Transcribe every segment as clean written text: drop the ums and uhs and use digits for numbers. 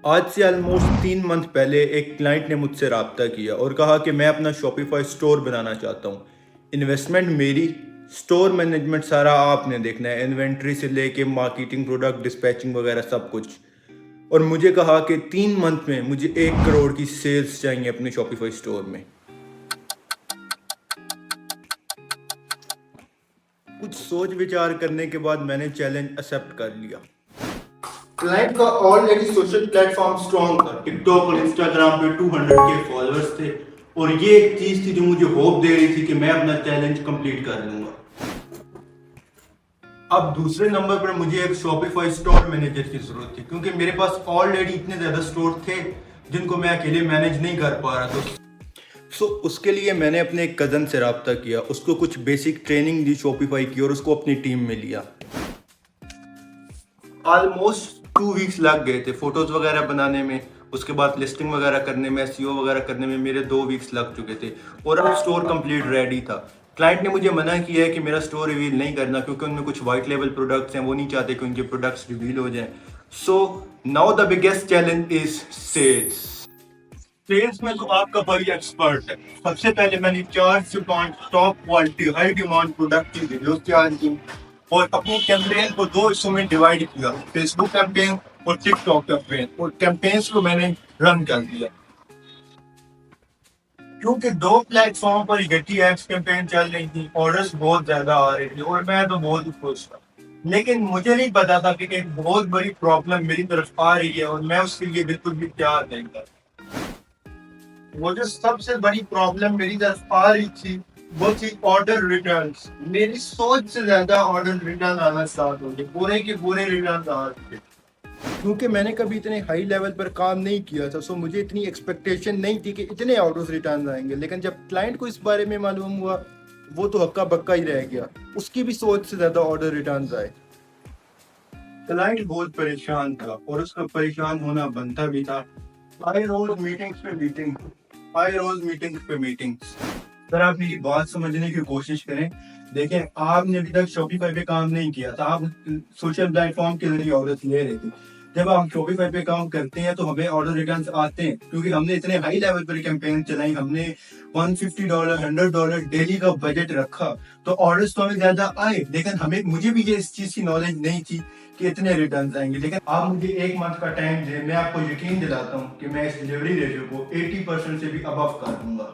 آج سے almost 3 month پہلے ایک کلائنٹ نے مجھ سے رابطہ کیا اور کہا کہ میں اپنا شاپیفائی اسٹور بنانا چاہتا ہوں. انویسٹمنٹ میری، اسٹور مینجمنٹ سارا آپ نے دیکھنا ہے، انوینٹری سے لے کے مارکیٹنگ، پروڈکٹ ڈسپیچنگ وغیرہ سب کچھ. اور مجھے کہا کہ 3 منتھ میں مجھے 1 کروڑ کی سیلز چاہیے اپنے شاپیفائی اسٹور میں. کچھ سوچ وچار کرنے کے بعد میں نے چیلنج ایکسیپٹ کر لیا. کلائنٹ کا already social plate form strong تھا. ٹک ٹاک اور انسٹاگرام پہ 200K فالوورس تھے اور یہ ایک چیز تھی جو مجھے ہوپ دے رہی تھی کہ میں اپنا چیلنج کمپلیٹ کر لوں گا. اب دوسرے نمبر پر مجھے ایک شاپیفائی اسٹور مینیجر کی ضرورت تھی کیونکہ میرے پاس آلریڈی اتنے زیادہ اسٹور تھے جن کو میں اکیلے مینیج نہیں کر پا رہا تھا. اس کے لیے میں نے اپنے ایک کزن سے رابطہ کیا، اس کو کچھ بیسک ٹریننگ دی شاپیفائی کی اور اس کو اپنی ٹیم میں لیا. آلموسٹ 2 ویکس لگ گئے تھے فوٹوز وغیرہ بنانے میں، اس کے بعد لسٹنگ وغیرہ کرنے میں، SEO وغیرہ کرنے میں میرے 2 ویکس لگ چکے تھے اور اب اسٹور کمپلیٹ ریڈی تھا. کلائنٹ نے مجھے منع کیا ہے کہ میرا اسٹور ریویل نہیں کرنا کیونکہ ان میں کچھ وائٹ لیبل پروڈکٹس ہیں، وہ نہیں چاہتے کہ ان کے پروڈکٹس ریویل ہو جائیں. So now the biggest challenge is sales. Sales میں تو آپ کا بھائی ایکسپرٹ ہے. سب سے پہلے میں نے 4 top quality high demand product کی ویڈیوز تیار کی اور اپنی کیمپین کو 2 حصوں میں ڈیوائڈ کیا، فیس بک کیمپین اور ٹک ٹاک کیمپین، اور کیمپینس کو میں نے رن کر دیا. کیونکہ 2 پلیٹ فارم پر گٹی ایپس کیمپین چل رہی تھی، آرڈرز بہت زیادہ آ رہے تھے اور میں تو بہت خوش تھا. لیکن مجھے نہیں پتا تھا کہ ایک بہت بڑی پرابلم میری طرف آ رہی ہے اور میں اس کے لیے بالکل بھی تیار نہیں تھا. وہ جو سب سے بڑی پرابلم میری طرف آ رہی تھی وہ تھی آرڈر ریٹرنز. میری سوچ سے زیادہ آرڈر ریٹرن آنا اسٹارٹ ہو گئے، پورے کے پورے ریٹرن آ رہے تھے. کیونکہ میں نے کبھی اتنے ہائی لیول پر کام نہیں کیا تھا، سو مجھے اتنی ایکسپیکٹیشن نہیں تھی کہ اتنے آؤٹ آف ریٹرنز آئیں گے. لیکن جب کلائنٹ کو اس بارے میں معلوم ہوا وہ تو ہکا بکا ہی رہ گیا، اس کی بھی سوچ سے زیادہ آرڈر ریٹرنز آئے. کلائنٹ بہت پریشان تھا اور اس کا پریشان ہونا بنتا بھی تھا. آئے روز میٹنگز پہ میٹنگز. سر آپ میری بات سمجھنے کی کوشش کریں. دیکھیں، آپ نے ابھی تک شاپیفائی پہ کام نہیں کیا تھا، آپ سوشل پلیٹ فارم کے ذریعے آرڈر لے رہے تھے. جب آپ شاپیفائی پہ کام کرتے ہیں تو ہمیں آرڈر ریٹرنز آتے ہیں کیونکہ ہم نے اتنے ہائی لیول پر کیمپین چلائی، ہم نے $150 $100 ڈیلی کا بجٹ رکھا تو آرڈرز تو ہمیں زیادہ آئے. لیکن مجھے بھی اس چیز کی نالج نہیں تھی کہ اتنے ریٹرنز آئیں گے. لیکن آپ مجھے 1 منتھ کا ٹائم دیں، میں آپ کو یقین دلاتا ہوں کہ میں اس ڈیلیوری ریشو کو 80% سے بھی ابو کر دوں گا.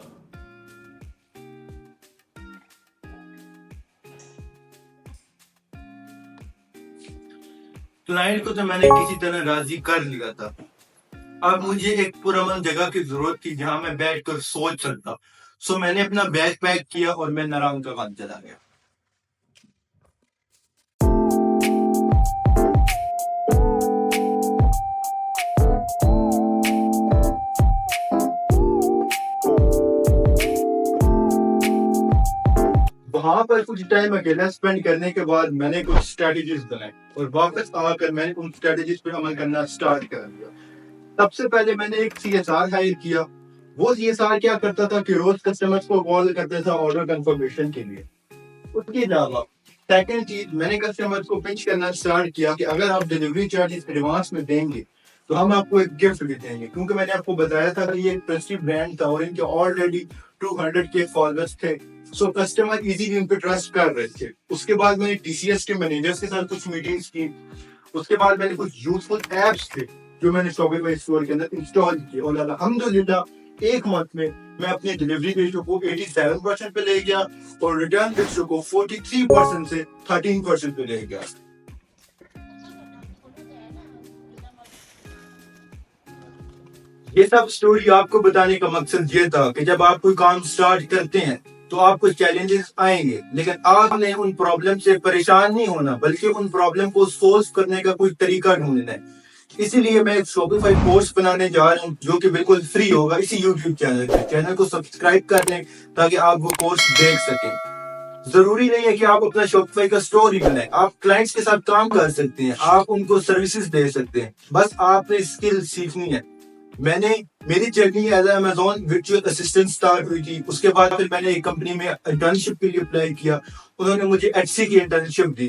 کلائنٹ کو تو میں نے کسی طرح راضی کر لیا تھا. اب مجھے ایک پرامن جگہ کی ضرورت تھی جہاں میں بیٹھ کر سوچ سکتا. سو میں نے اپنا بیگ پیک کیا اور میں نارنگ کا خان چلا گیا. وہاں پر کچھ ٹائم اکیلا اسپینڈ کرنے کے بعد میں نے کچھ اسٹریٹجیز بنائے اور واپس آ کر میں نے ان اسٹریٹجیز پہ عمل کرنا اسٹارٹ کر دیا. سب سے پہلے میں نے ایک CSR ہائر کیا. وہ CSR کیا کرتا تھا کہ روز کسٹمرز کو کال کرتا تھا آرڈر کنفرمیشن کے لیے. اس کے علاوہ سیکنڈ چیز، میں نے کسٹمرز کو پچ کرنا اسٹارٹ کیا کہ اگر آپ ڈیلیوری چارجز ایڈوانس میں دیں گے تو ہم آپ کو ایک گفٹ بھی دیں گے. کیونکہ میں نے آپ کو بتایا تھا کہ یہ ایک ٹرسٹڈ برانڈ تھا اور ان کے آلریڈی 200K فالوورس تھے، سو کسٹمر ایزیلی ان پہ ٹرسٹ کر رہے تھے. اس کے بعد میں نے TCS کے مینیجرز کے ساتھ کچھ میٹنگز کی. اس کے بعد میں نے کچھ یوزفل ایپس تھے جو میں نے شاپیفائی اسٹور کے اندر انسٹال کیے اور الحمدللہ 1 منتھ میں میں اپنے ڈیلیوری ریشو کو 87% پہ لے گیا اور ریٹرن ریشو کو 43% سے 13% پہ لے گیا. یہ سب سٹوری آپ کو بتانے کا مقصد یہ تھا کہ جب آپ کوئی کام سٹارٹ کرتے ہیں تو آپ کو چیلنجز آئیں گے، لیکن آپ نے ان پرابلم سے پریشان نہیں ہونا بلکہ ان پرابلم کو سولو کرنے کا کوئی طریقہ ڈھونڈنا ہے. اسی لیے میں ایک شاپیفائی کورس بنانے جا رہا ہوں جو کہ بالکل فری ہوگا اسی YouTube چینل پہ. چینل کو سبسکرائب کر لیں تاکہ آپ وہ کورس دیکھ سکیں. ضروری نہیں ہے کہ آپ اپنا شاپیفائی کا اسٹور ہی بنائیں، آپ کلائنٹس کے ساتھ کام کر سکتے ہیں، آپ ان کو سروسز دے سکتے ہیں. بس آپ نے اسکل سیکھنی ہے. میری journey as Amazon virtual assistant start ہوئی تھی. اس کے بعد پھر میں نے ایک کمپنی میں انٹرنشپ کے لیے اپلائی کیا. انہوں نے مجھے Etsy کی انٹرنشپ دی.